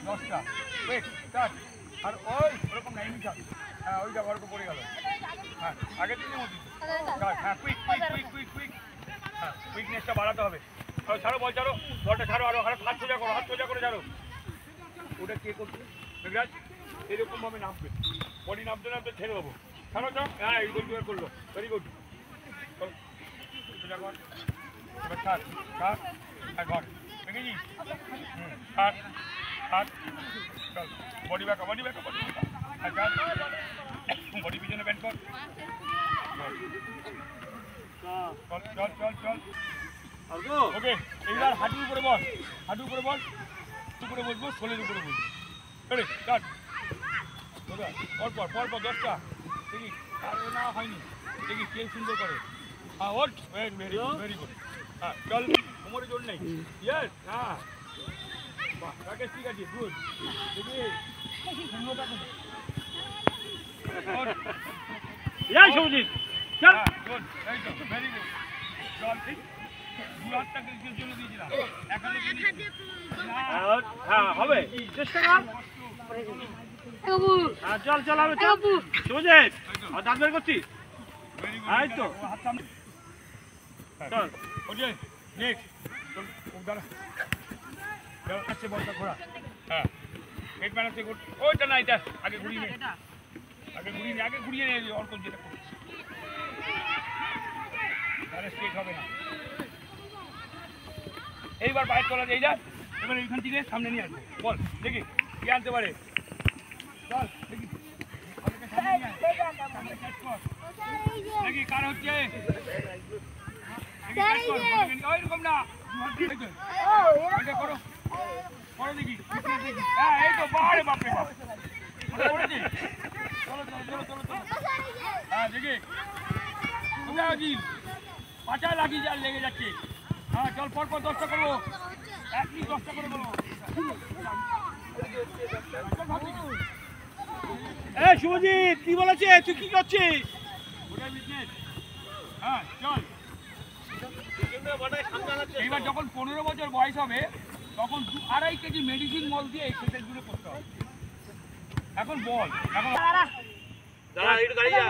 10টা wait start আর ওই ওরকম নাই মিশা হ্যাঁ ওই যা ঘরকে পড়ে গেল হ্যাঁ আগের দিনের মধ্যে হ্যাঁ quick quick quick quick quick হ্যাঁ কুইকনেসটা বাড়াতে হবে ছাড়ো বল ছাড়ো বলটা ছাড়ো আরো হাত সোজা করে ছাড়ো ওটা কে করছে মেঘরাজ এরকম ভাবে নামবে বডি নামতে নামতে ছেড়ে দেবো ছাড়ো ছাড়ো হ্যাঁ এই গোল ক্লিয়ার করলো ভেরি গুড সোজা কর এবার ছাড় ছাড় আর ঘর দেখেছি ছাড় ছাড় চল বডি ব্যাকা আর ছাড় বডি পিছনে ব্যান্ড কর চল ওকে এইবার হাঁটুর উপরে বল উপরে বসবো শোলের উপরে বসবো রেডি স্টার্ট পর 10টা দেখি আর না হয়নি দেখি কে সুন্দর করে হ্যাঁ ওট ভেরি গুড হ্যাঁ চল কোমরে জোর নেই ইয়েস হ্যাঁ বাহ রাকেশ ঠিক আছে গুড দেখি সুন্দরটা করে এই সবজি চল গুড এই তো ভেরি গুড চল ঠিক দুহাতটা কিসের জন্য দিয়েছিলাম হ্যাঁ হবে চেষ্টা কর চল হবে চল সুজিত আর দাঁত বের করছিস এই তো চল ওকে নেক্সট চল দাঁড়া আছে বলটা ঘোরা হ্যাঁ এক বানাতে ওইটা না এটা আগে ঘুরিয়ে নে অল্প যেটা করছিস তাহলে স্ট্রেট হবে না এইবার বাইর করা যায় যা এবার এইখান থেকে সামনে নিয়ে আসবো বল দেখি কে আনতে পারে চল দেখি দেখি কার হচ্ছে ওইরকম না করো দেখি হ্যাঁ এই তো বাড়ে বাপরে বাপ হ্যাঁ দেখি পাটা লাগিয়ে যা লেগে যাচ্ছে হ্যাঁ চল পর 10টা করবো একই 10টা করে বলবো এই শুভজিৎ কি বলেছে তুই কি করছিস হ্যাঁ চল এইবার যখন 15 বছর বয়স হবে তখন 2.5 কেজি মেডিসিন মল দিয়ে এক্সারসাইজ গুলো করতে হবে এখন বল এখন দাঁড়া একটু দাঁড়িয়ে যা